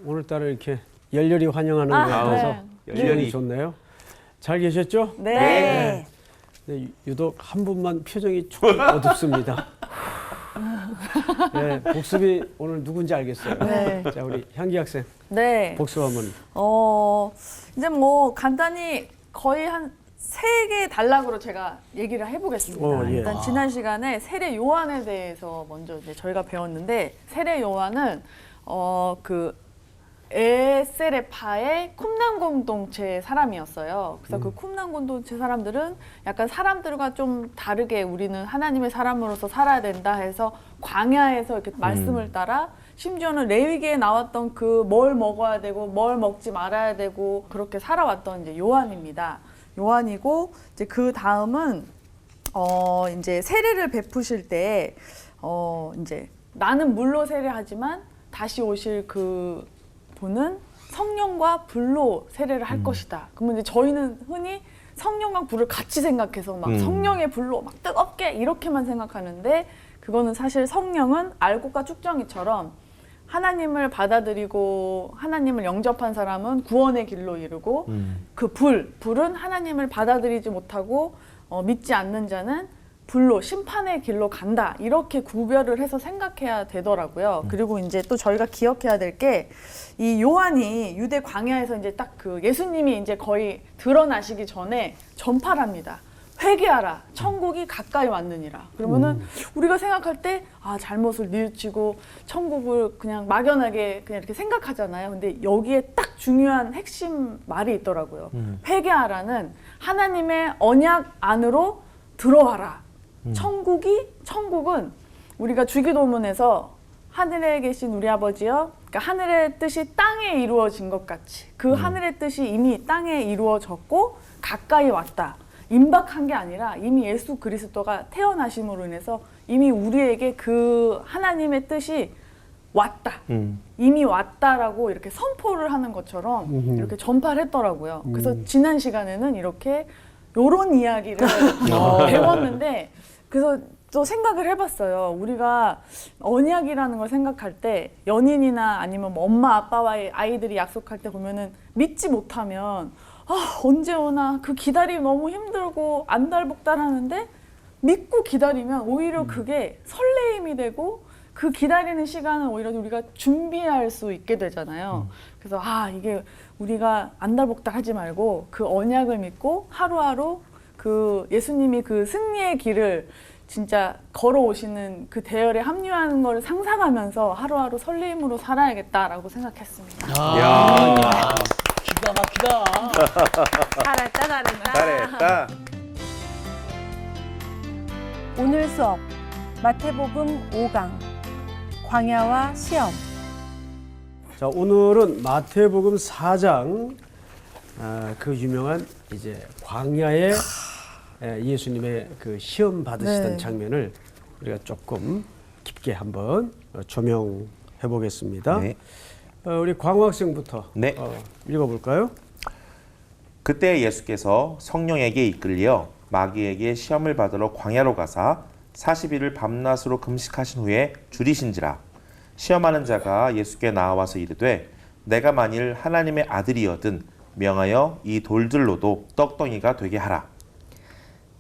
오늘따라 이렇게 열렬히 환영하는 것 같아서 기분이 좋네요. 잘 계셨죠? 네. 네, 유독 한 분만 표정이 조금 어둡습니다. 네, 복습이 오늘 누군지 알겠어요. 네. 자, 우리 향기 학생 네. 복습 한번. 이제 뭐 간단히 거의 한 3개의 단락으로 제가 얘기를 해보겠습니다. 예. 일단 지난 시간에 세례 요한에 대해서 먼저 이제 저희가 배웠는데, 세례 요한은 그 에세레파의 쿰난 공동체 사람이었어요. 그래서 그 쿰난 공동체 사람들은 약간 사람들과 좀 다르게 우리는 하나님의 사람으로서 살아야 된다 해서 광야에서 이렇게 말씀을 따라, 심지어는 레위기에 나왔던 그 뭘 먹어야 되고 뭘 먹지 말아야 되고 그렇게 살아왔던 이제 요한입니다. 요한이고, 이제 그 다음은 이제 세례를 베푸실 때 이제 나는 물로 세례하지만 다시 오실 그 분은 성령과 불로 세례를 할 것이다. 그러면 이제 저희는 흔히 성령과 불을 같이 생각해서 막 성령의 불로 막 뜨겁게 이렇게만 생각하는데, 그거는 사실 성령은 알곡과 쭉정이처럼 하나님을 받아들이고 하나님을 영접한 사람은 구원의 길로 이르고, 그 불은 하나님을 받아들이지 못하고 믿지 않는 자는 불로 심판의 길로 간다, 이렇게 구별을 해서 생각해야 되더라고요. 그리고 이제 또 저희가 기억해야 될 게, 이 요한이 유대 광야에서 이제 딱 그 예수님이 이제 거의 드러나시기 전에 전파를 합니다. 회개하라, 천국이 가까이 왔느니라. 그러면은 우리가 생각할 때 잘못을 뉘우치고 천국을 그냥 막연하게 그냥 이렇게 생각하잖아요. 근데 여기에 딱 중요한 핵심 말이 있더라고요. 회개하라는 하나님의 언약 안으로 들어와라. 천국은 우리가 주기도문에서 하늘에 계신 우리 아버지여, 그러니까 하늘의 뜻이 땅에 이루어진 것 같이 그 하늘의 뜻이 이미 땅에 이루어졌고 가까이 왔다. 임박한 게 아니라 이미 예수 그리스도가 태어나심으로 인해서 이미 우리에게 그 하나님의 뜻이 왔다. 이미 왔다라고 이렇게 선포를 하는 것처럼 이렇게 전파를 했더라고요. 그래서 지난 시간에는 이렇게 요런 이야기를 배웠는데, 그래서 또 생각을 해봤어요. 우리가 언약이라는 걸 생각할 때 연인이나 아니면 뭐 엄마 아빠와의 아이들이 약속할 때 보면은 믿지 못하면 언제 오나 그 기다림이 너무 힘들고 안달복달하는데, 믿고 기다리면 오히려 그게 설레임이 되고 그 기다리는 시간은 오히려 우리가 준비할 수 있게 되잖아요. 그래서 이게 우리가 안달복달하지 말고 그 언약을 믿고 하루하루 그 예수님이 그 승리의 길을 진짜 걸어오시는 그 대열에 합류하는 걸 상상하면서 하루하루 설레임으로 살아야겠다라고 생각했습니다. 기가 막히다. 잘했다. 오늘 수업 마태복음 5강 광야와 시험. 자, 오늘은 마태복음 4장 그 유명한 이제 광야의 예수님의 그 시험 받으시던 장면을 우리가 조금 깊게 한번 조명해 보겠습니다. 네. 우리 광호 학생부터 네. 읽어볼까요? 그때 예수께서 성령에게 이끌려 마귀에게 시험을 받으러 광야로 가사 40일을 밤낮으로 금식하신 후에 줄이신지라. 시험하는 자가 예수께 나와서 이르되 내가 만일 하나님의 아들이여든 명하여 이 돌들로도 떡덩이가 되게 하라.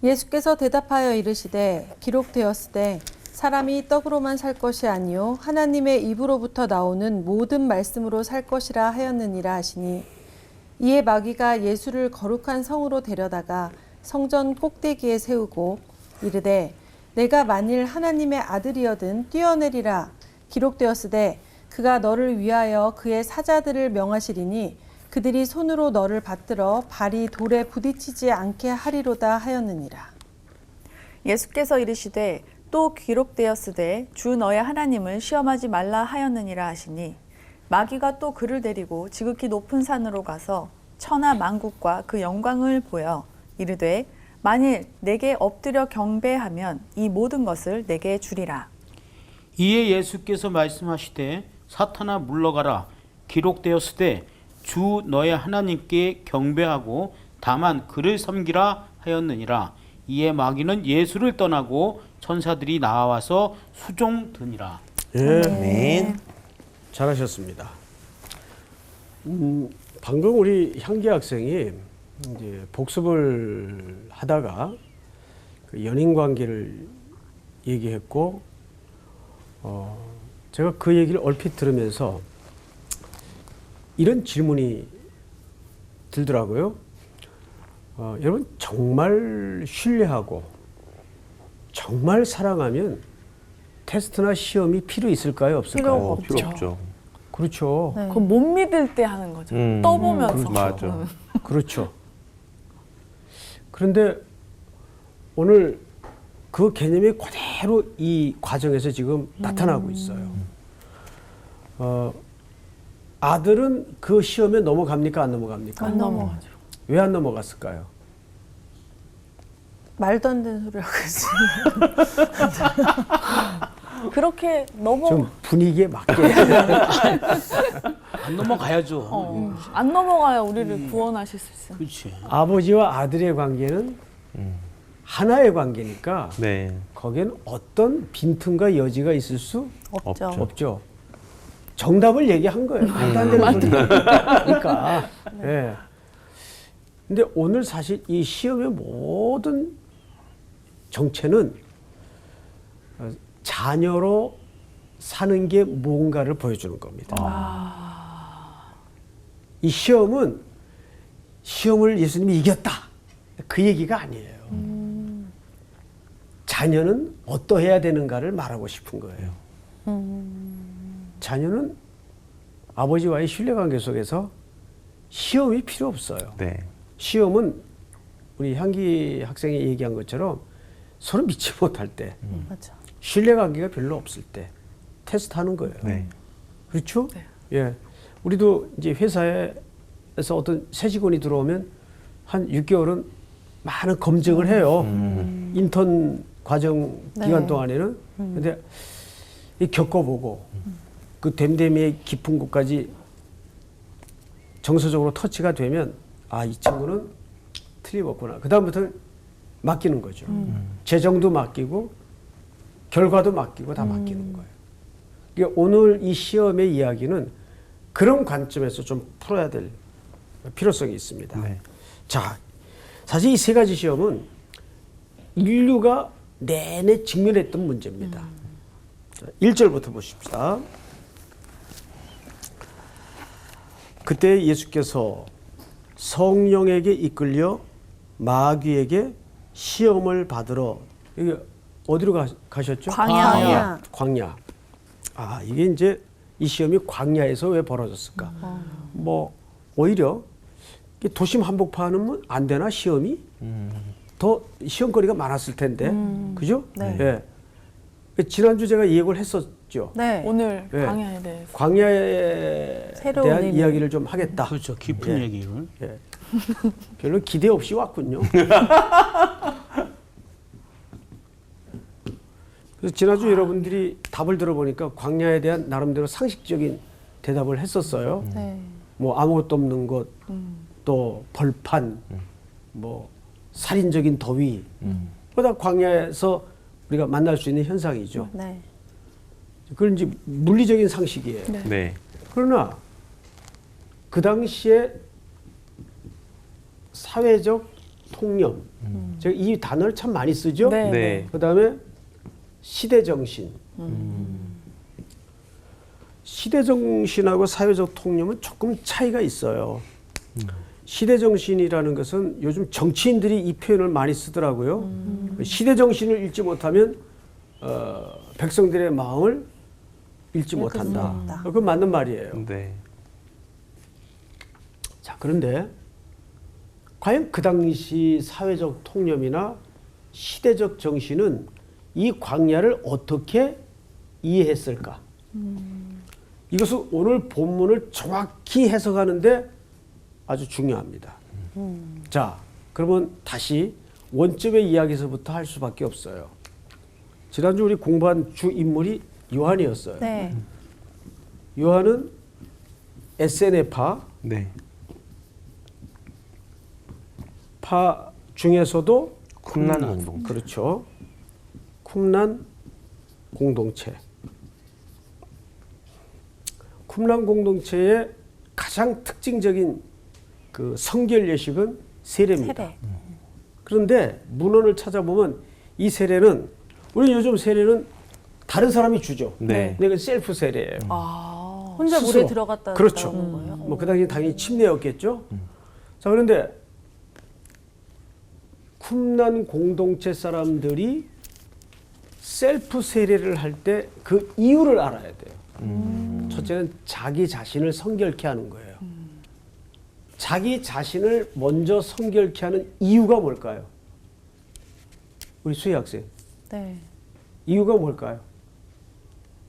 예수께서 대답하여 이르시되 기록되었으되 사람이 떡으로만 살 것이 아니요 하나님의 입으로부터 나오는 모든 말씀으로 살 것이라 하였느니라 하시니, 이에 마귀가 예수를 거룩한 성으로 데려다가 성전 꼭대기에 세우고 이르되 내가 만일 하나님의 아들이여든 뛰어내리라. 기록되었으되 그가 너를 위하여 그의 사자들을 명하시리니 그들이 손으로 너를 받들어 발이 돌에 부딪히지 않게 하리로다 하였느니라. 예수께서 이르시되 또 기록되었으되 주 너의 하나님을 시험하지 말라 하였느니라 하시니, 마귀가 또 그를 데리고 지극히 높은 산으로 가서 천하 만국과 그 영광을 보여 이르되 만일 내게 엎드려 경배하면 이 모든 것을 내게 주리라. 이에 예수께서 말씀하시되 사탄아 물러가라. 기록되었으되 주 너의 하나님께 경배하고 다만 그를 섬기라 하였느니라. 이에 마귀는 예수를 떠나고 천사들이 나와서 수종드니라. 예, 아멘. 잘하셨습니다. 방금 우리 향기 학생이 이제 복습을 하다가 그 연인 관계를 얘기했고, 제가 그 얘기를 얼핏 들으면서 이런 질문이 들더라고요. 여러분, 정말 신뢰하고 정말 사랑하면 테스트나 시험이 필요 있을까요? 없을까요? 필요 없죠. 그렇죠. 네. 그건 못 믿을 때 하는 거죠. 떠보면서. 맞아. 그렇죠. 그런데 오늘 그 개념이 그대로 이 과정에서 지금 나타나고 있어요. 아들은 그 시험에 넘어갑니까? 안 넘어갑니까? 안 넘어가죠. 왜 안 넘어갔을까요? 말도 안 되는 소리 하고 있어요. 그렇게 좀 분위기에 맞게. 안 넘어가야죠. 안 넘어가야 우리를 구원하실 수 있어요. 그렇지. 아버지와 아들의 관계는 하나의 관계니까 네. 거기에는 어떤 빈틈과 여지가 있을 수 없죠. 없죠. 정답을 얘기한 거예요. 말도 안 되는 소리니까. 예. 근데 오늘 사실 이 시험의 모든 정체는 자녀로 사는 게 뭔가를 보여주는 겁니다. 이 시험은 시험을 예수님이 이겼다. 그 얘기가 아니에요. 자녀는 어떠해야 되는가를 말하고 싶은 거예요. 자녀는 아버지와의 신뢰관계 속에서 시험이 필요 없어요. 네. 시험은 우리 향기 학생이 얘기한 것처럼 서로 믿지 못할 때, 맞아. 신뢰관계가 별로 없을 때 테스트하는 거예요. 네. 그렇죠? 네. 예. 우리도 이제 회사에서 어떤 새 직원이 들어오면 한 6개월은 많은 검증을 해요. 인턴 과정 기간 네. 동안에는. 근데 이 겪어보고 그 댐댐이의 깊은 곳까지 정서적으로 터치가 되면 아, 이 친구는 틀림없구나. 그 다음부터는 맡기는 거죠. 재정도 맡기고 결과도 맡기고 다 맡기는 거예요. 그러니까 오늘 이 시험의 이야기는 그런 관점에서 좀 풀어야 될 필요성이 있습니다. 네. 자, 사실 이 세 가지 시험은 인류가 내내 직면했던 문제입니다. 자, 1절부터 보십시다. 그때 예수께서 성령에게 이끌려 마귀에게 시험을 받으러, 이게 어디로 가셨죠? 광야. 광야. 아, 이게 이제 이 시험이 광야에서 왜 벌어졌을까? 뭐 오히려 이게 도심 한복판은 안 되나 시험이? 더 시험거리가 많았을 텐데, 그죠? 네. 예. 지난주 제가 이 얘기를 했었죠. 네. 오늘 네. 광야에 대해서. 광야에 새로운 대한 의미. 이야기를 좀 하겠다. 그렇죠. 깊은 예. 얘기를. 예. 별로 기대 없이 왔군요. 그래서 지난주 여러분들이 답을 들어보니까 광야에 대한 나름대로 상식적인 대답을 했었어요. 네. 뭐 아무것도 없는 것, 또 벌판, 뭐 살인적인 더위, 그다 광야에서 우리가 만날 수 있는 현상이죠. 네. 그건 이제 물리적인 상식이에요. 네. 네. 그러나 그 당시에 사회적 통념, 제가 이 단어를 참 많이 쓰죠. 네. 네. 그다음에 시대 정신. 시대 정신하고 사회적 통념은 조금 차이가 있어요. 시대 정신이라는 것은 요즘 정치인들이 이 표현을 많이 쓰더라고요. 시대 정신을 읽지 못하면 백성들의 마음을 읽지 못한다. 못한다. 그건 맞는 말이에요. 네. 자, 그런데 과연 그 당시 사회적 통념이나 시대적 정신은 이 광야를 어떻게 이해했을까? 이것은 오늘 본문을 정확히 해석하는데 아주 중요합니다. 자, 그러면 다시 원점의 이야기에서부터 할 수밖에 없어요. 지난주 우리 공부한 주 인물이 요한이었어요. 네. 요한은 SNF파, 네. 파 중에서도 쿰란 공동. 그렇죠. 쿰란 공동체. 쿰란 공동체의 가장 특징적인 그 성결 예식은 세례입니다. 세례. 그런데 문헌을 찾아보면 이 세례는 우리 요즘 세례는 다른 사람이 주죠. 네. 근데 이건 셀프 세례예요. 혼자 스스로. 물에 들어갔다 그렇죠. 나오는 거예요? 뭐 그 당시 당연히 침례였겠죠. 자, 그런데 쿰난 공동체 사람들이 셀프 세례를 할 때 그 이유를 알아야 돼요. 첫째는 자기 자신을 성결케 하는 거예요. 자기 자신을 먼저 성결케 하는 이유가 뭘까요? 우리 수희 학생, 네. 이유가 뭘까요?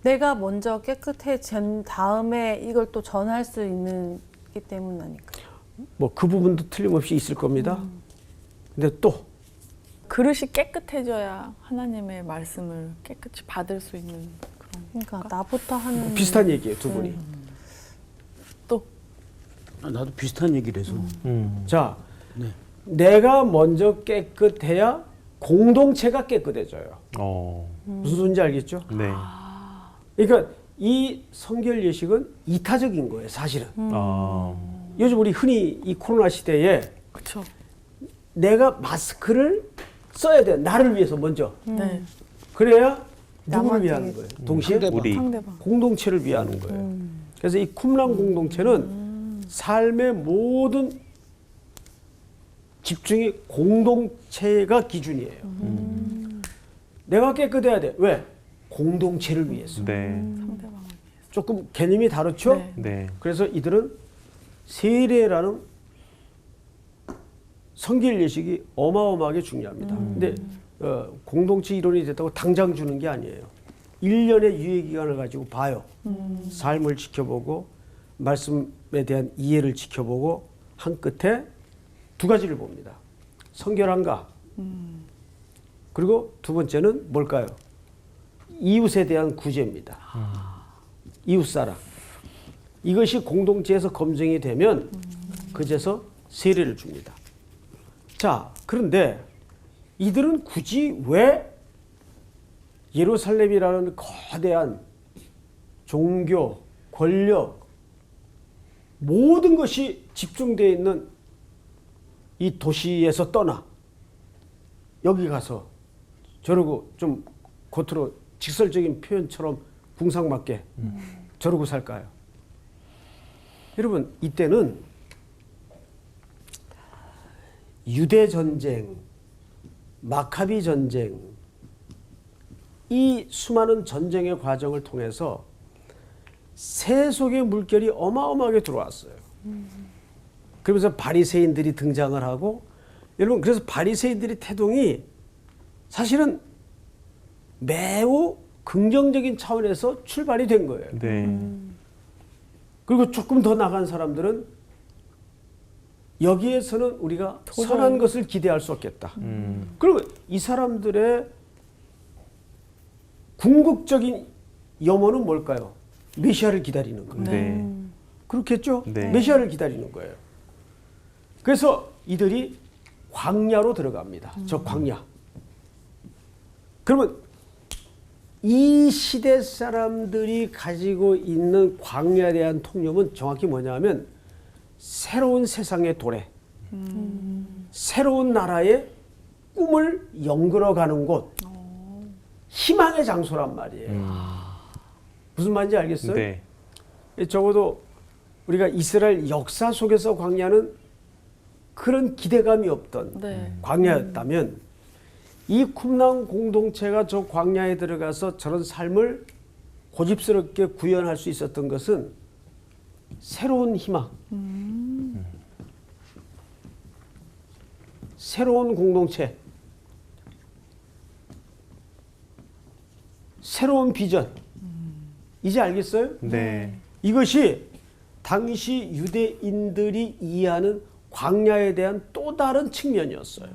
내가 먼저 깨끗해진 다음에 이걸 또 전할 수 있는 기 때문 아닐까요? 뭐 그 부분도 틀림없이 있을 겁니다. 근데 또 그릇이 깨끗해져야 하나님의 말씀을 깨끗이 받을 수 있는 그런. 그러니까 나부터 하는 비슷한 얘기예요, 두 분이. 또 나도 비슷한 얘기를 해서. 자, 네. 내가 먼저 깨끗해야 공동체가 깨끗해져요. 무슨 소리인지 알겠죠? 네. 그러니까 이 성결 예식은 이타적인 거예요, 사실은. 요즘 우리 흔히 이 코로나 시대에 그렇죠. 내가 마스크를 써야 돼요. 나를 위해서 먼저. 네. 그래야 누구를 남한테 위하는 거예요? 동시에 우리 상대방. 공동체를 위하는 거예요. 그래서 이 쿰란 공동체는 삶의 모든 집중이 공동체가 기준이에요. 내가 깨끗해야 돼. 왜? 공동체를 위해서. 네. 상대방을. 조금 개념이 다르죠? 네. 네. 그래서 이들은 세례라는 성결 예식이 어마어마하게 중요합니다. 근데 공동체 이론이 됐다고 당장 주는 게 아니에요. 1년의 유예 기간을 가지고 봐요. 삶을 지켜보고 말씀에 대한 이해를 지켜보고 한 끝에 두 가지를 봅니다. 성결한가? 그리고 두 번째는 뭘까요? 이웃에 대한 구제입니다. 이웃사랑. 이것이 공동체에서 검증이 되면 그제서 세례를 줍니다. 자, 그런데 이들은 굳이 왜 예루살렘이라는 거대한 종교, 권력, 모든 것이 집중되어 있는 이 도시에서 떠나 여기 가서 저러고 좀 겉으로 직설적인 표현처럼 궁상맞게 저러고 살까요? 여러분, 이때는 유대 전쟁, 마카비 전쟁, 이 수많은 전쟁의 과정을 통해서 세속의 물결이 어마어마하게 들어왔어요. 그러면서 바리새인들이 등장을 하고, 여러분, 그래서 바리새인들의 태동이 사실은 매우 긍정적인 차원에서 출발이 된 거예요. 네. 그리고 조금 더 나간 사람들은 여기에서는 우리가 선한 것을 기대할 수 없겠다. 그리고 이 사람들의 궁극적인 염원은 뭘까요? 메시아를 기다리는 거예요. 네. 그렇겠죠? 네. 메시아를 기다리는 거예요. 그래서 이들이 광야로 들어갑니다. 저 광야. 그러면 이 시대 사람들이 가지고 있는 광야에 대한 통념은 정확히 뭐냐면 새로운 세상의 도래, 새로운 나라의 꿈을 연결어가는 곳, 희망의 장소란 말이에요. 무슨 말인지 알겠어요? 네. 적어도 우리가 이스라엘 역사 속에서 광야는 그런 기대감이 없던 네. 광야였다면 이 쿰란 공동체가 저 광야에 들어가서 저런 삶을 고집스럽게 구현할 수 있었던 것은 새로운 희망, 새로운 공동체, 새로운 비전. 이제 알겠어요? 네. 이것이 당시 유대인들이 이해하는 광야에 대한 또 다른 측면이었어요.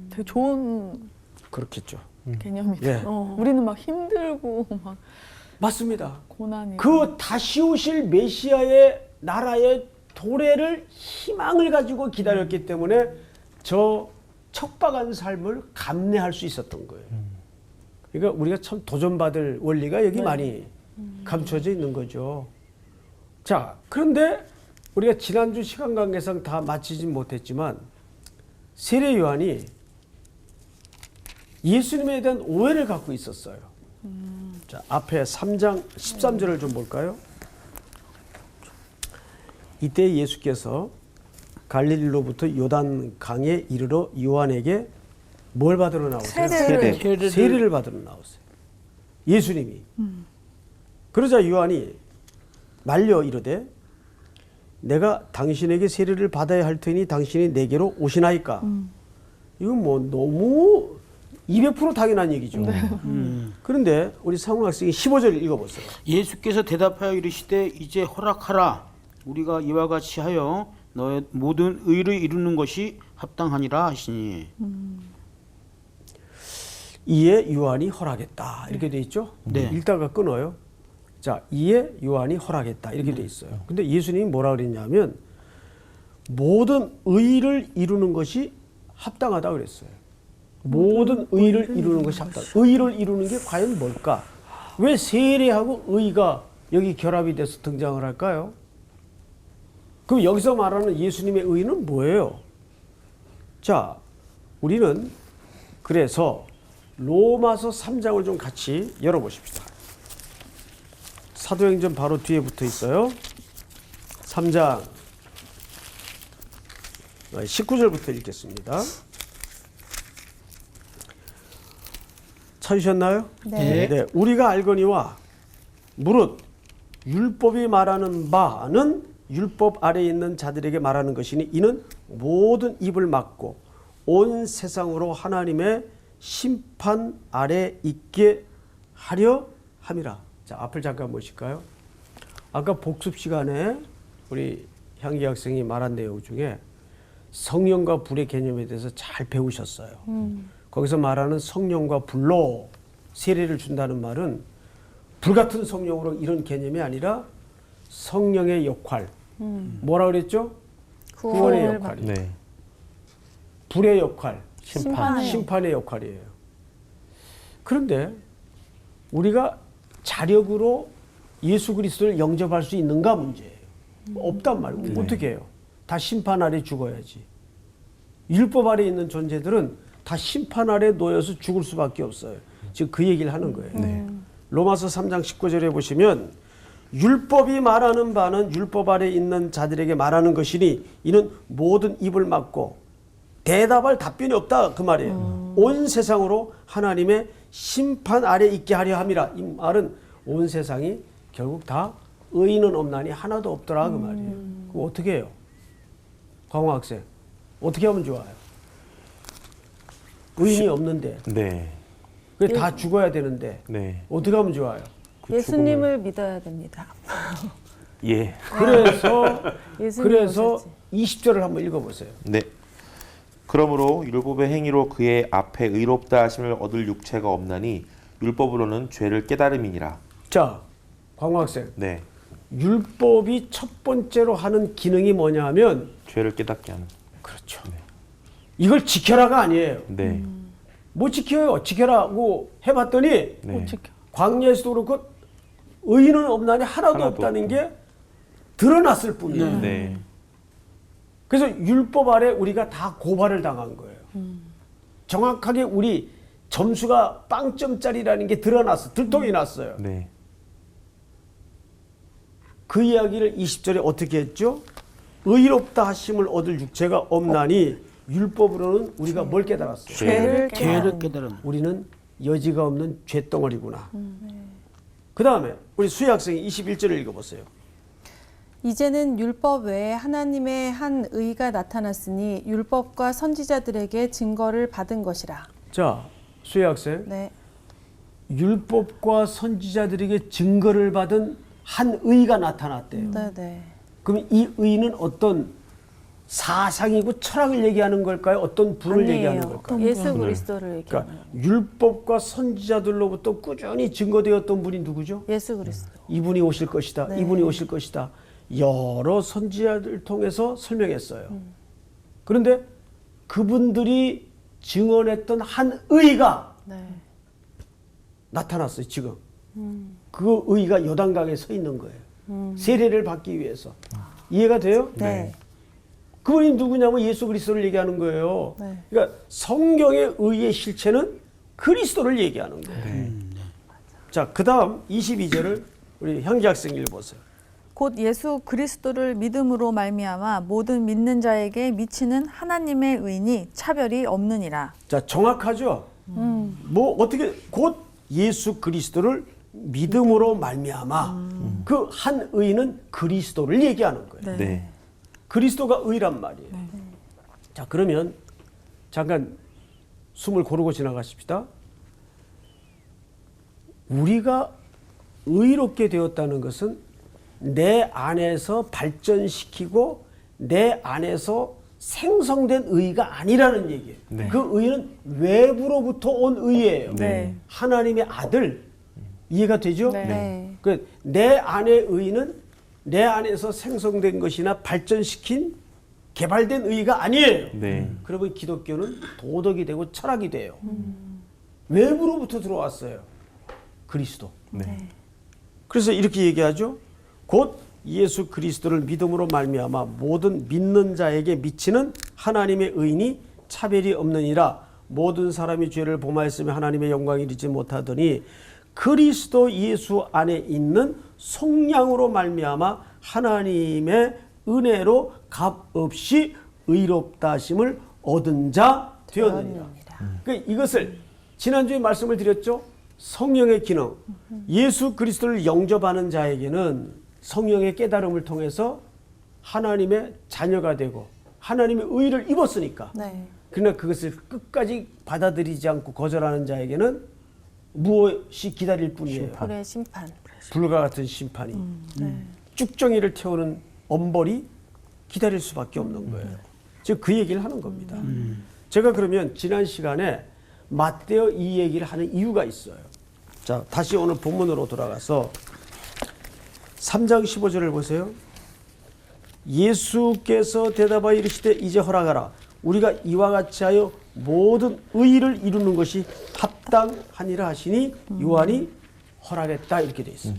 되게 좋은 그렇겠죠. 개념이죠. 예. 우리는 막 힘들고 막 맞습니다. 고난이. 그 다시 오실 메시아의 나라의 도래를 희망을 가지고 기다렸기 때문에 저 척박한 삶을 감내할 수 있었던 거예요. 그러니까 우리가 참 도전받을 원리가 여기 많이 감춰져 있는 거죠. 자, 그런데 우리가 지난주 시간 관계상 다 마치진 못했지만 세례 요한이 예수님에 대한 오해를 갖고 있었어요. 자, 앞에 3장 13절을 좀 볼까요? 이때 예수께서 갈릴리로부터 요단 강에 이르러 요한에게 뭘 받으러 나오세요? 세례를 받으러 나오세요. 예수님이. 그러자 요한이 말려 이르되 내가 당신에게 세례를 받아야 할 테니 당신이 내게로 오시나이까. 이건 뭐 너무 200% 당연한 얘기죠. 그런데 우리 상훈 학생이 15절 읽어보세요. 예수께서 대답하여 이르시되 이제 허락하라. 우리가 이와 같이 하여 너의 모든 의를 이루는 것이 합당하니라 하시니. 이에 요한이 허락했다. 이렇게 돼 있죠. 네. 읽다가 끊어요. 자, 이에 요한이 허락했다. 이렇게 돼 있어요. 근데 예수님이 뭐라 그랬냐면 모든 의를 이루는 것이 합당하다 그랬어요. 모든 의를 이루는 것이 합당. 의를 이루는 게 과연 뭘까? 왜 세례하고 의가 여기 결합이 돼서 등장을 할까요? 그럼 여기서 말하는 예수님의 의는 뭐예요? 자, 우리는 그래서 로마서 3장을 좀 같이 열어보십시다. 사도행전 바로 뒤에 붙어 있어요. 3장 19절부터 읽겠습니다. 찾으셨나요? 네. 우리가 알거니와 무릇 율법이 말하는 바는 율법 아래에 있는 자들에게 말하는 것이니 이는 모든 입을 막고 온 세상으로 하나님의 심판 아래 있게 하려 함이라. 자, 앞을 잠깐 보실까요? 아까 복습 시간에 우리 향기 학생이 말한 내용 중에 성령과 불의 개념에 대해서 잘 배우셨어요. 거기서 말하는 성령과 불로 세례를 준다는 말은 불같은 성령으로 이런 개념이 아니라 성령의 역할. 뭐라 그랬죠? 구원의 역할. 네. 불의 역할. 심판의 심판의 역할이에요. 그런데 우리가 자력으로 예수 그리스도를 영접할 수 있는가 문제예요. 없단 말이에요. 어떻게 해요? 다 심판 아래 죽어야지. 율법 아래 있는 존재들은 다 심판 아래 놓여서 죽을 수밖에 없어요. 지금 그 얘기를 하는 거예요. 로마서 3장 19절에 보시면 율법이 말하는 바는 율법 아래 있는 자들에게 말하는 것이니 이는 모든 입을 막고 대답할 답변이 없다 그 말이에요. 온 세상으로 하나님의 심판 아래 있게 하려 함이라. 이 말은 온 세상이 결국 다 의인은 없나니 하나도 없더라 그 말이에요. 그럼 어떻게 해요? 광호 학생 어떻게 하면 좋아요? 의인이 없는데 네. 그게 다 죽어야 되는데 네. 어떻게 하면 좋아요? 예수님을 믿어야 됩니다. 예. 그래서 예수님이 오셨지. 20절을 한번 읽어보세요. 네. 그러므로 율법의 행위로 그의 앞에 의롭다 하심을 얻을 육체가 없나니 율법으로는 죄를 깨달음이니라. 자, 광호 학생 네. 율법이 첫 번째로 하는 기능이 뭐냐 하면 죄를 깨닫게 하는. 그렇죠. 이걸 지켜라가 아니에요. 네. 뭐 지켜요? 지켜라고 해봤더니 네. 광야에서도 그렇고 의인은 없나니 하나도 하나도 없다는 없고. 게 드러났을 뿐이에요. 네. 그래서 율법 아래 우리가 다 고발을 당한 거예요. 정확하게 우리 점수가 빵점짜리라는 게 드러났어. 들통이 났어요. 네. 그 이야기를 20절에 어떻게 했죠? 의롭다 하심을 얻을 육체가 없나니 율법으로는 우리가 뭘 깨달았어요? 죄를 죄를 깨달은. 우리는 여지가 없는 죄덩어리구나. 그 다음에 우리 수희 학생이 21절을 읽어보세요. 이제는 율법 외에 하나님의 한 의가 나타났으니 율법과 선지자들에게 증거를 받은 것이라. 자, 수희 학생. 네. 율법과 선지자들에게 증거를 받은 한 의가 나타났대요. 네, 네. 그럼 이 의는 어떤 사상이고 철학을 얘기하는 걸까요? 어떤 분을 얘기하는 걸까요? 예수 그리스도를 얘기하는 그러니까 율법과 선지자들로부터 꾸준히 증거되었던 분이 누구죠? 예수 그리스도. 이분이 오실 것이다. 네. 이분이 오실 것이다. 여러 선지자들 통해서 설명했어요. 그런데 그분들이 증언했던 한 의가 네. 나타났어요. 지금. 그 의가 요단강에 서 있는 거예요. 세례를 받기 위해서. 이해가 돼요? 네. 그분이 누구냐면 예수 그리스도를 얘기하는 거예요. 네. 그러니까 성경의 의의 실체는 그리스도를 얘기하는 거예요. 자, 그 다음 22절을 우리 형제 학생 읽어보세요. 곧 예수 그리스도를 믿음으로 말미암아 모든 믿는 자에게 미치는 하나님의 의니 차별이 없느니라. 자, 정확하죠? 뭐 어떻게 곧 예수 그리스도를 믿음으로 말미암아 그 한 의는 그리스도를 얘기하는 거예요. 네. 그리스도가 의란 말이에요. 자, 그러면 잠깐 숨을 고르고 지나가십시다. 우리가 의롭게 되었다는 것은 내 안에서 발전시키고 내 안에서 생성된 의가 아니라는 얘기예요. 네. 그 의는 외부로부터 온 의예요. 네. 하나님의 아들. 이해가 되죠? 네. 네. 내 안의 의는 내 안에서 생성된 것이나 발전시킨 개발된 의가 아니에요. 네. 그러면 기독교는 도덕이 되고 철학이 돼요. 외부로부터 들어왔어요. 그리스도. 네. 그래서 이렇게 얘기하죠. 곧 예수 그리스도를 믿음으로 말미암아 모든 믿는 자에게 미치는 하나님의 의인이 차별이 없느니라. 모든 사람이 죄를 범하였으며 하나님의 영광을 이루지 못하더니 그리스도 예수 안에 있는 속량으로 말미암아 하나님의 은혜로 값없이 의롭다 하심을 얻은 자 되었느니라. 그러니까 이것을 지난주에 말씀을 드렸죠. 성령의 기능. 예수 그리스도를 영접하는 자에게는 성령의 깨달음을 통해서 하나님의 자녀가 되고 하나님의 의를 입었으니까. 네. 그러나 그것을 끝까지 받아들이지 않고 거절하는 자에게는 무엇이 기다릴 뿐이에요. 불의 심판. 불과 같은 심판이. 쭉정이를 태우는 엄벌이 기다릴 수밖에 없는 거예요. 즉 그 얘기를 하는 겁니다. 제가 그러면 지난 시간에 맞대어 이 얘기를 하는 이유가 있어요. 자, 다시 오늘 본문으로 돌아가서 3장 15절을 보세요. 예수께서 대답하여 이르시되 이제 허락하라. 우리가 이와 같이 하여 모든 의를 이루는 것이 합당하니라 하시니 요한이 허락했다 이렇게 돼 있어요.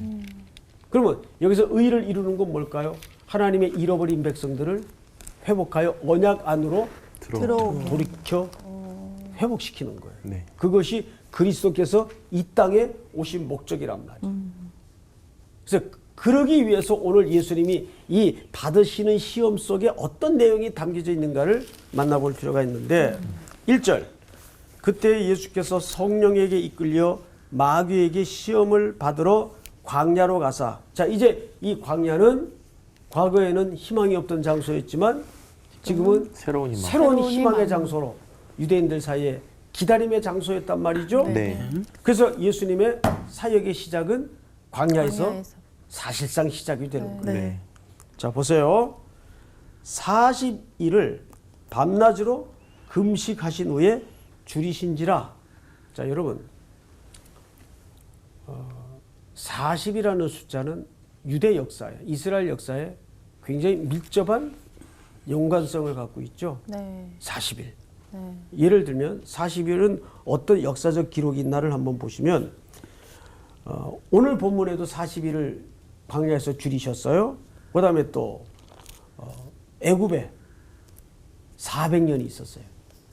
그러면 여기서 의를 이루는 건 뭘까요? 하나님의 잃어버린 백성들을 회복하여 언약 안으로 돌이켜 회복시키는 거예요. 네. 그것이 그리스도께서 이 땅에 오신 목적이란 말이에요. 그래서 그러기 위해서 오늘 예수님이 이 받으시는 시험 속에 어떤 내용이 담겨져 있는가를 만나볼 필요가 있는데 1절 그때 예수께서 성령에게 이끌려 마귀에게 시험을 받으러 광야로 가사. 자, 이제 이 광야는 과거에는 희망이 없던 장소였지만 지금은 새로운 희망. 새로운 희망의 장소로 유대인들 사이에 기다림의 장소였단 말이죠. 네. 그래서 예수님의 사역의 시작은 광야에서 사실상 시작이 되는 거예요. 네. 자, 보세요. 40일을 밤낮으로 금식하신 후에 줄이신지라. 자, 여러분 40이라는 숫자는 유대 역사에, 이스라엘 역사에 굉장히 밀접한 연관성을 갖고 있죠. 네. 40일. 네. 예를 들면 40일은 어떤 역사적 기록이 있나를 한번 보시면 오늘 본문에도 40일을 광야에서 줄이셨어요. 그 다음에 또 애굽에 400년이 있었어요.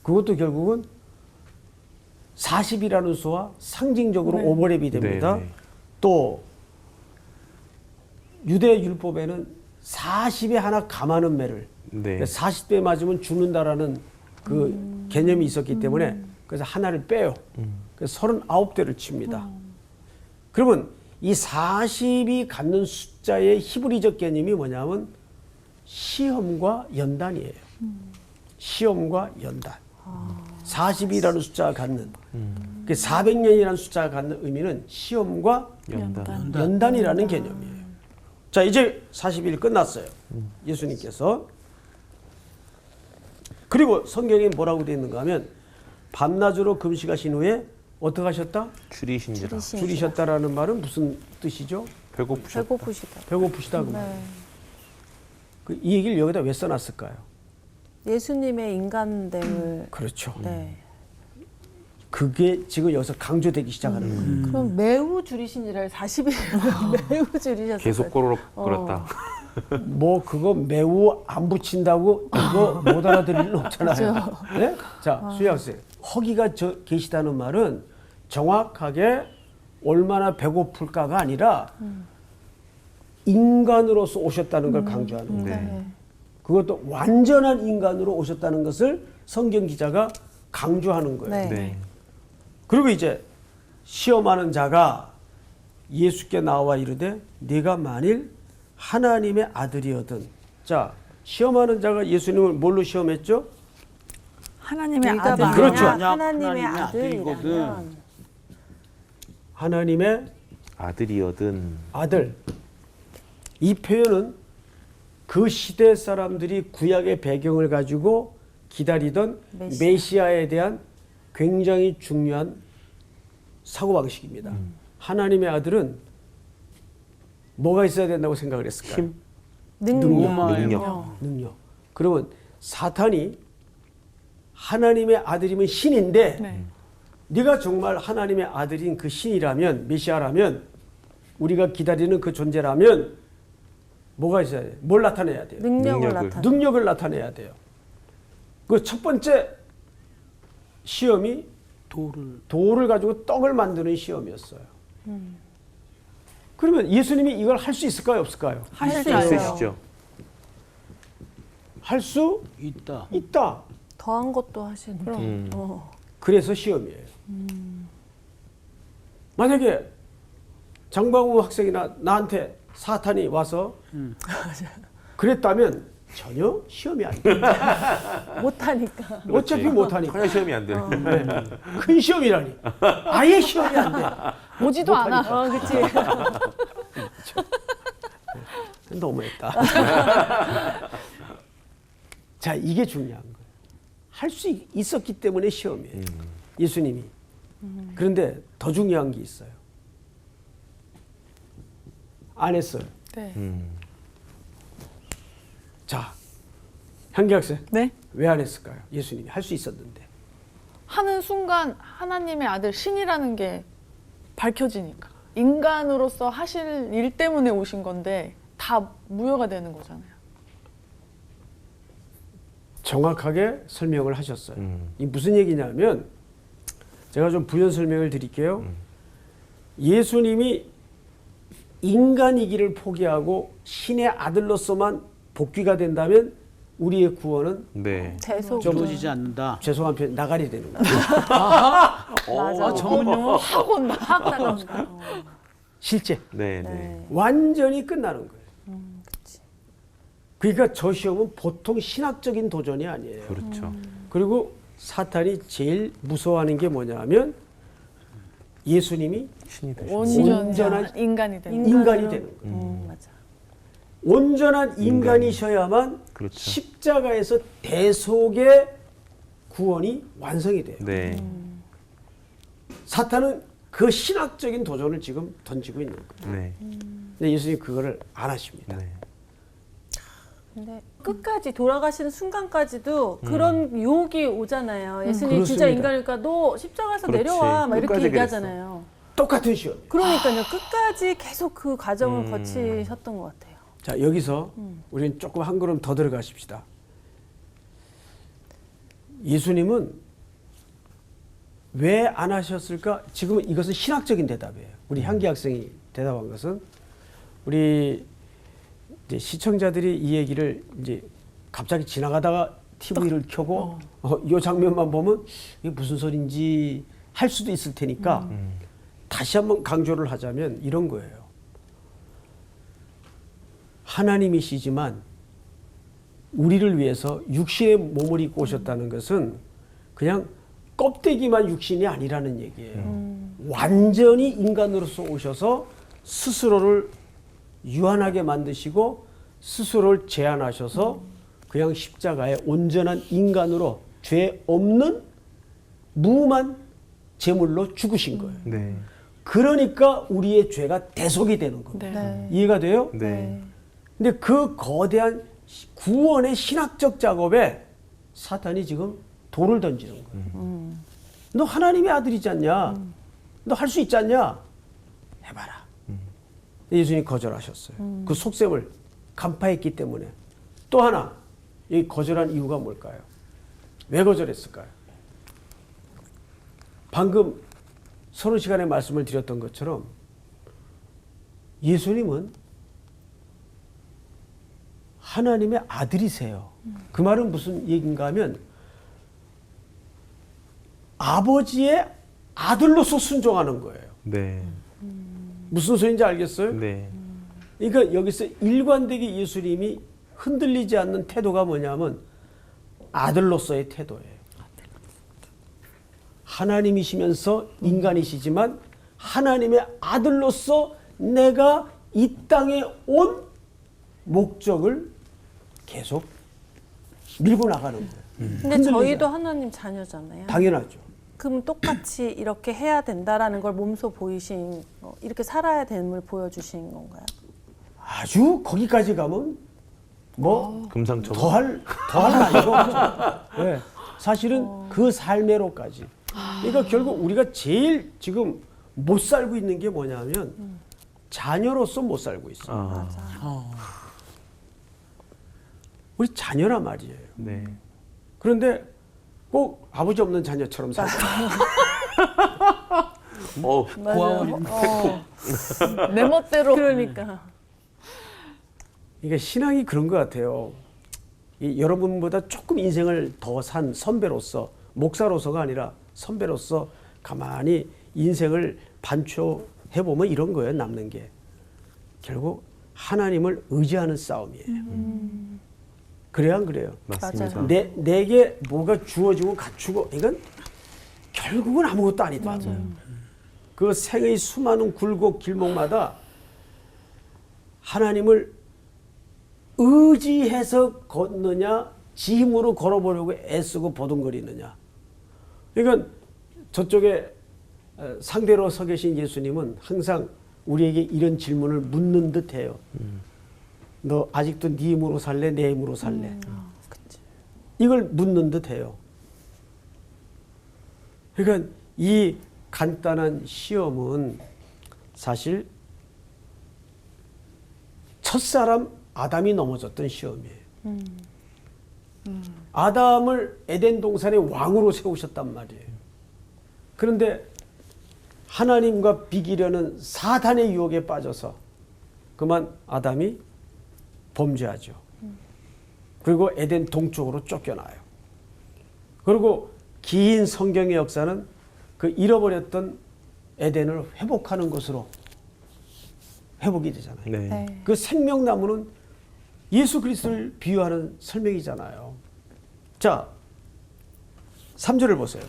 그것도 결국은 40이라는 수와 상징적으로 오버랩이 됩니다. 네, 네. 또 유대 율법에는 40에 하나 감하는 매를 네. 40대 맞으면 죽는다라는 그 개념이 있었기 때문에 그래서 하나를 빼요. 그래서 39대를 칩니다. 그러면 이 40이 갖는 숫자의 히브리적 개념이 뭐냐면 시험과 연단이에요. 시험과 연단. 40이라는 숫자가 갖는 그 400년이라는 숫자가 갖는 의미는 시험과 연단이라는 개념이에요. 자, 이제 40일 끝났어요. 예수님께서. 그리고 성경에 뭐라고 되어 있는가 하면 밤낮으로 금식하신 후에 어떻게 하셨다? 줄이신지라. 줄이셨다라는 말은 무슨 뜻이죠? 배고프셨다. 배고프시다. 배고프시다 그 말. 네. 이 얘기를 여기다 왜 써놨을까요? 예수님의 인간됨을. 그렇죠. 네. 그게 지금 여기서 강조되기 시작하는 거예요. 그럼 매우 줄이신지를 40일 매우 줄이셨어요. 계속 꼬르륵 끓었다. 뭐 그거 매우 안 붙인다고 이거 못 알아들을 일 없잖아요. 네? 자, 수희 학생. 허기가 계시다는 말은 정확하게 얼마나 배고플까가 아니라 인간으로서 오셨다는 걸 강조하는 거예요. 네. 그것도 완전한 인간으로 오셨다는 것을 성경 기자가 강조하는 거예요. 네. 네. 그리고 이제 시험하는 자가 예수께 나와 이르되 네가 만일 하나님의 아들이거든. 자, 시험하는 자가 예수님을 뭘로 시험했죠? 하나님의 네가 아들. 만약 그렇죠. 하나님의 하나님의 아들이라면 아들이거든. 하나님의 아들이거든. 아들. 이 표현은 그 시대 사람들이 구약의 배경을 가지고 기다리던 메시아에 대한 굉장히 중요한 사고방식입니다. 하나님의 아들은 뭐가 있어야 된다고 생각을 했을까요? 힘, 능력. 그러면 사탄이 하나님의 아들이면 신인데 네. 네가 정말 하나님의 아들인 그 신이라면 메시아라면 우리가 기다리는 그 존재라면 뭐가 있어야 돼요? 뭘 나타내야 돼요? 능력을 능력을. 나타내. 능력을 나타내야 돼요. 그 첫 번째 시험이 돌을 가지고 떡을 만드는 시험이었어요. 그러면 예수님이 이걸 할 수 있을까요? 없을까요? 할 수 있어요. 있어요. 있으시죠? 할 수 있다. 있다. 더한 것도 하시는. 그래서 시험이에요. 만약에 장방우 학생이나 나한테 사탄이 와서 그랬다면 전혀 시험이 안 돼. 못하니까. 어차피 못하니까. 전혀 시험이 안 돼. 네. 큰 시험이라니. 아예 시험이 안 돼. 오지도 않아. 그치. 너무했다. 자, 이게 중요한 거예요. 할 수 있었기 때문에 시험이에요. 예수님이. 그런데 더 중요한 게 있어요. 안 했어요. 네. 자, 향기 학생. 네. 왜 안 했을까요? 예수님이 할 수 있었는데. 하는 순간 하나님의 아들 신이라는 게 밝혀지니까 인간으로서 하실 일 때문에 오신 건데 다 무효가 되는 거잖아요. 정확하게 설명을 하셨어요. 이 무슨 얘기냐면 제가 좀 부연 설명을 드릴게요. 예수님이 인간이기를 포기하고 신의 아들로서만 복귀가 된다면 우리의 구원은 네. 재속. 이루어지지 않는다. 죄송한 표현 나가리 되는 거예요. 맞아. 전문용어. 확 온다. 확 나간다. 실제 네, 네. 네. 완전히 끝나는 거예요. 그치. 그러니까 저 시험은 보통 신학적인 도전이 아니에요. 그렇죠. 그리고 사탄이 제일 무서워하는 게 뭐냐면 예수님이 신이 되죠. 온전한 인간이 되는 인간이 되는 거예요. 맞아. 온전한 인간이셔야만 그렇죠. 십자가에서 대속의 구원이 완성이 돼요. 네. 사탄은 그 신학적인 도전을 지금 던지고 있는 거예요. 네. 근데 예수님이 그거를 안 하십니다. 네. 근데 끝까지 돌아가시는 순간까지도 그런 유혹이 오잖아요. 예수님 진짜 그렇습니다. 인간이니까 너 십자가에서 그렇지. 내려와 막 이렇게 끝까지 얘기하잖아요. 똑같은 시험. 그러니까요. 끝까지 계속 그 과정을 거치셨던 것 같아요. 자, 여기서 우리는 조금 한 걸음 더 들어가십시다. 예수님은 왜 안 하셨을까? 지금 이것은 신학적인 대답이에요. 우리 향기 학생이 대답한 것은 우리 이제 시청자들이 이 얘기를 이제 갑자기 지나가다가 TV를 켜고 이 장면만 보면 이게 무슨 소린지 할 수도 있을 테니까 다시 한번 강조를 하자면 이런 거예요. 하나님이시지만 우리를 위해서 육신의 몸을 입고 오셨다는 것은 그냥 껍데기만 육신이 아니라는 얘기예요. 완전히 인간으로서 오셔서 스스로를 유한하게 만드시고 스스로를 제한하셔서 그냥 십자가에 온전한 인간으로 죄 없는 무만 제물로 죽으신 거예요. 네. 그러니까 우리의 죄가 대속이 되는 겁니다. 네. 이해가 돼요? 네. 근데 그 거대한 구원의 신학적 작업에 사탄이 지금 돌을 던지는 거예요. 너 하나님의 아들이지 않냐? 너 할 수 있지 않냐? 해봐라. 예수님이 거절하셨어요. 그 속셈을 간파했기 때문에. 또 하나, 이 거절한 이유가 뭘까요? 왜 거절했을까요? 방금 서론 시간에 말씀을 드렸던 것처럼 예수님은 하나님의 아들이세요. 그 말은 무슨 얘기인가 하면 아버지의 아들로서 순종하는 거예요. 네. 무슨 소리인지 알겠어요? 네. 그러니까 여기서 일관되게 예수님이 흔들리지 않는 태도가 뭐냐면 아들로서의 태도예요. 하나님이시면서 인간이시지만 하나님의 아들로서 내가 이 땅에 온 목적을 계속 밀고 나가는 거예요. 근데 흔들리지 저희도 않아요. 하나님 자녀잖아요. 당연하죠. 그럼 똑같이 이렇게 해야 된다라는 걸 몸소 보이신 거, 이렇게 살아야 됨을 보여주신 건가요? 아주 거기까지 가면 뭐 금상첨화. 더할 나위가 없죠. 네. 사실은 그 삶애로까지. 그러니까 결국 우리가 제일 지금 못 살고 있는 게 뭐냐면 자녀로서 못 살고 있어요. 우리 자녀란 말이에요. 네. 그런데 꼭 아버지 없는 자녀처럼 살고 맞아요. 내 멋대로. 그러니까. 그러니까 신앙이 그런 것 같아요. 여러분보다 조금 인생을 더 산 선배로서, 목사로서가 아니라 선배로서 가만히 인생을 반초해보면 이런 거예요. 남는 게 결국 하나님을 의지하는 싸움이에요. 그래야 안 그래요? 맞습니다. 맞아요. 내게 뭐가 주어지고 갖추고 이건 결국은 아무것도 아니다. 그 생의 수많은 굴곡 길목마다 하나님을 의지해서 걷느냐, 지 힘으로 걸어보려고 애쓰고 보둥거리느냐. 그러니까 저쪽에 상대로 서 계신 예수님은 항상 우리에게 이런 질문을 묻는 듯해요. 너 아직도 네 힘으로 살래? 내 힘으로 살래? 이걸 묻는 듯해요. 그러니까 이 간단한 시험은 사실 첫사람 아담이 넘어졌던 시험이에요. 아담을 에덴 동산의 왕으로 세우셨단 말이에요. 그런데 하나님과 비기려는 사탄의 유혹에 빠져서 그만 아담이 범죄하죠. 그리고 에덴 동쪽으로 쫓겨나요. 그리고 긴 성경의 역사는 그 잃어버렸던 에덴을 회복하는 것으로 회복이 되잖아요. 네. 네. 그 생명나무는 예수 그리스도를 비유하는 설명이잖아요. 자, 3절을 보세요.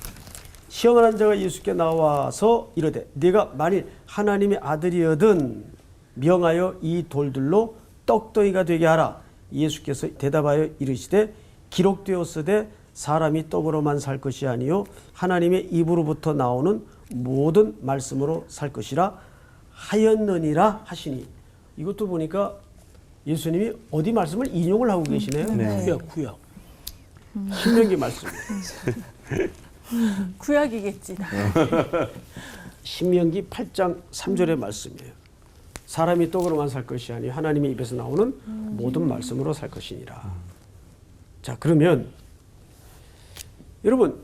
시험하는 자가 예수께 나와서 이르되 네가 만일 하나님의 아들이여든 명하여 이 돌들로 떡덩이가 되게 하라. 예수께서 대답하여 이르시되 기록되었으되 사람이 떡으로만 살 것이 아니요 하나님의 입으로부터 나오는 모든 말씀으로 살 것이라 하였느니라 하시니. 이것도 보니까 예수님이 어디 말씀을 인용을 하고 계시네요. 네. 구약. 신명기 말씀이에요. 구약이겠지. 신명기 8장 3절의 말씀이에요. 사람이 떡으로만 살 것이 아니 하나님의 입에서 나오는 모든 말씀으로 살 것이니라. 자, 그러면 여러분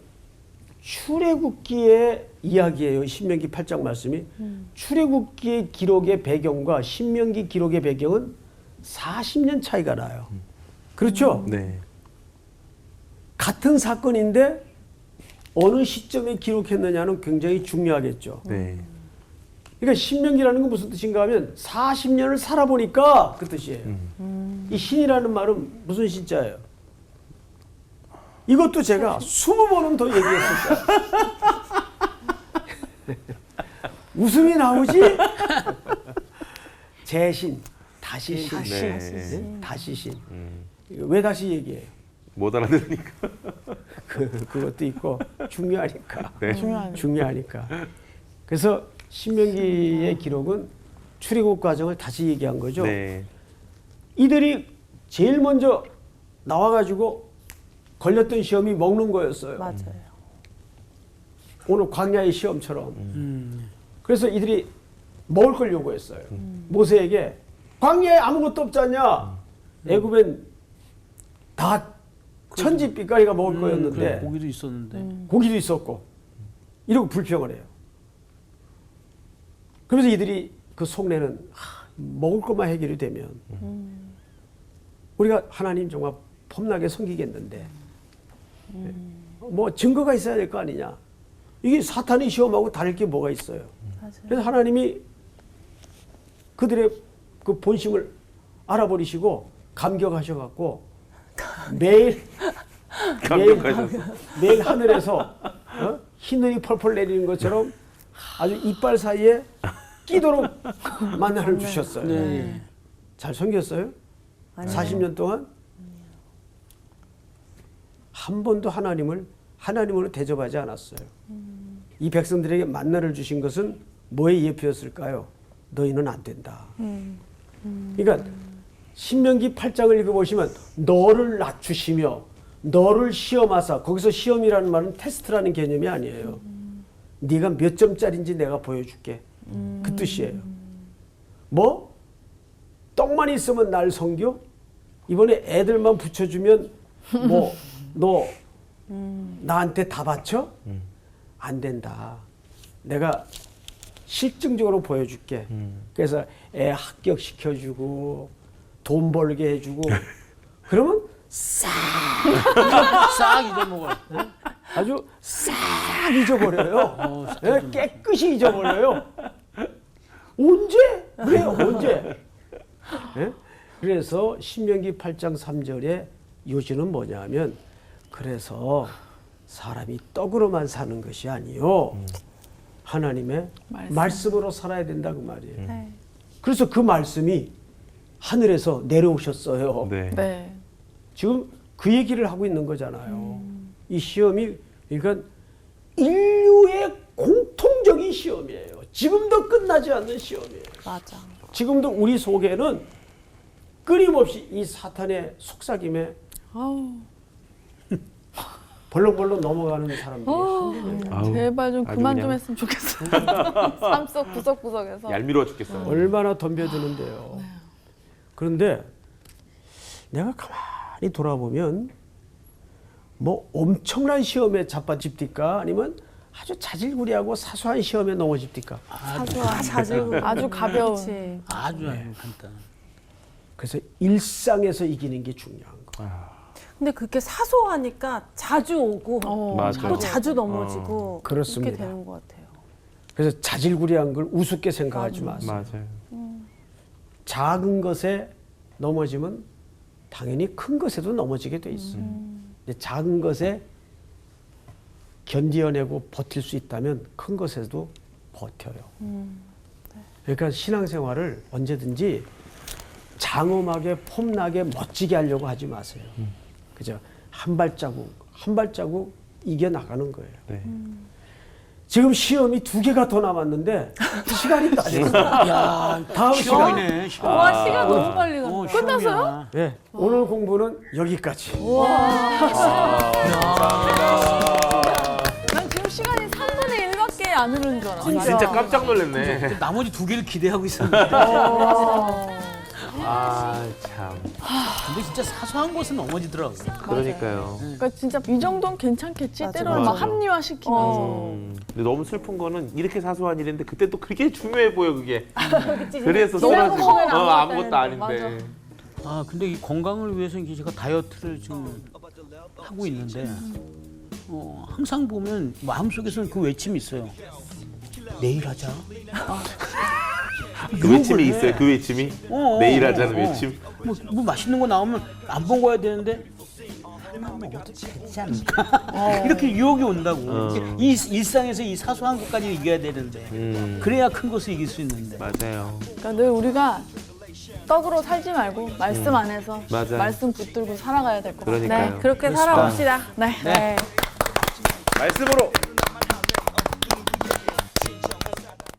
출애굽기의 이야기예요. 신명기 8장 말씀이. 출애굽기의 기록의 배경과 신명기 기록의 배경은 40년 차이가 나요. 그렇죠? 네. 같은 사건인데 어느 시점에 기록했느냐는 굉장히 중요하겠죠. 네. 그러니까 신명기라는 건 무슨 뜻인가 하면 40년을 살아보니까 그 뜻이에요. 이 신이라는 말은 무슨 신자예요? 이것도 제가 20번은 더 얘기했을 거예요. 웃음이 나오지? 재신, 다시 신. 네. 다시 신. 왜 다시 얘기해요? 못 알아들으니까. 그것도 있고 중요하니까. 네. 중요하니까. 그래서 신명기의 기록은 출애굽 과정을 다시 얘기한 거죠. 네. 이들이 제일 먼저 나와가지고 걸렸던 시험이 먹는 거였어요. 맞아요. 오늘 광야의 시험처럼. 그래서 이들이 먹을 걸 요구했어요. 모세에게 광야에 아무것도 없지 않냐? 애굽엔 다 천지 삐까리가 먹을 그래, 거였는데 고기도 있었는데. 고기도 있었고 이러고 불평을 해요. 그러면서 이들이 그 속내는 먹을 것만 해결이 되면 우리가 하나님 정말 폼나게 섬기겠는데 뭐 증거가 있어야 될 거 아니냐. 이게 사탄의 시험하고 다를 게 뭐가 있어요. 그래서 하나님이 그들의 그 본심을 알아버리시고 감격하셔갖고 매일 매일 하늘에서 흰눈이 펄펄 내리는 것처럼 아주 이빨 사이에 끼도록 만나를 주셨어요. 네. 잘 섬겼어요? 아니요. 40년 동안 한 번도 하나님으로 대접하지 않았어요. 이 백성들에게 만나를 주신 것은 뭐의 예표였을까요? 너희는 안 된다. 그러니까 신명기 8장을 읽어보시면 너를 낮추시며 너를 시험하사, 거기서 시험이라는 말은 테스트라는 개념이 아니에요. 네가 몇 점짜리인지 내가 보여줄게. 그 뜻이에요. 뭐? 떡만 있으면 날 섬겨? 이번에 애들만 붙여주면 뭐 너 나한테 다 바쳐? 안 된다. 내가 실증적으로 보여줄게. 그래서 애 합격시켜주고 돈 벌게 해주고 그러면 싹 잊어먹어요. 아주 싹 잊어버려요. 예, 깨끗이 잊어버려요. 언제? 그래요, 언제? 예? 그래서 신명기 8장 3절에 요지는 뭐냐 하면 그래서 사람이 떡으로만 사는 것이 아니요 하나님의 말씀으로 살아야 된다 그 말이에요. 네. 그래서 그 말씀이 하늘에서 내려오셨어요. 네. 네. 지금 그 얘기를 하고 있는 거잖아요. 이 시험이 그러니까 인류의 공통적인 시험이에요. 지금도 끝나지 않는 시험이에요. 맞아. 지금도 우리 속에는 끊임없이 이 사탄의 속삭임에 아우. 벌렁벌렁 넘어가는 사람들이 한둘이 아우, 제발 좀 아주 그만 그냥 좀 했으면 좋겠어. 삶 속 구석구석에서. 얄미워워 죽겠어. 얼마나 덤벼드는데요. 그런데 내가 가만히 돌아보면 뭐 엄청난 시험에 자빠집니까? 아니면 아주 자질구레하고 사소한 시험에 넘어집니까? 아주 가벼운. 그치. 아주 간단. 그래서 일상에서 이기는 게 중요한 거예요. 근데 그렇게 사소하니까 자주 오고 맞아요. 또 자주 넘어지고 그렇습니다. 그렇게 되는 것 같아요. 그래서 자질구레한 걸 우습게 생각하지 마세요. 맞아요. 작은 것에 넘어지면 당연히 큰 것에도 넘어지게 돼 있어요. 근데 작은 것에 견디어내고 버틸 수 있다면 큰 것에도 버텨요. 그러니까 신앙생활을 언제든지 장엄하게 폼나게 멋지게 하려고 하지 마세요. 그죠? 한 발자국 이겨나가는 거예요. 네. 지금 시험이 2개가 더 남았는데 시간이 다 됐어요. 야, 다음 시간. 시간이네. 시간. 와, 시간 너무 빨리 간다. 끝났어요? 네, 오늘 공부는 여기까지. 난 지금 시간이 3분의 1밖에 안 흐르는 줄 알았어. 진짜 깜짝 놀랐네. 나머지 2개를 기대하고 있었는데. 아, 참. 근데 진짜 사소한 것은 넘어지더라고요. 그러니까요. 그러니까 진짜 이 정도는 괜찮겠지. 맞아, 때로는 막 맞아. 합리화시키면서. 근데 너무 슬픈 거는 이렇게 사소한 일인데 그때 또 그게 중요해 보여 그게. 그치? 그래서 너무 쓰러지고 커면 아무것도 아무것도 아닌데. 아 근데 이 건강을 위해서 이제 제가 다이어트를 지금 하고 있는데 항상 보면 마음속에서는 그 외침이 있어요. 내일 하자. 그 외침이 있어요. 그 외침이. 내일 하자는 어. 외침. 뭐 맛있는 거 나오면 안 먹어야 되는데 하나만 먹어도 되지 않을까? 이렇게 유혹이 온다고. 이 일상에서 이 사소한 것까지 이겨야 되는데 그래야 큰 것을 이길 수 있는데. 맞아요. 그러니까 늘 우리가 떡으로 살지 말고 말씀 안에서 맞아요. 말씀 붙들고 살아가야 될 것 같아요. 그러니까요. 네, 그렇게 살아봅시다. 네. 네. 말씀으로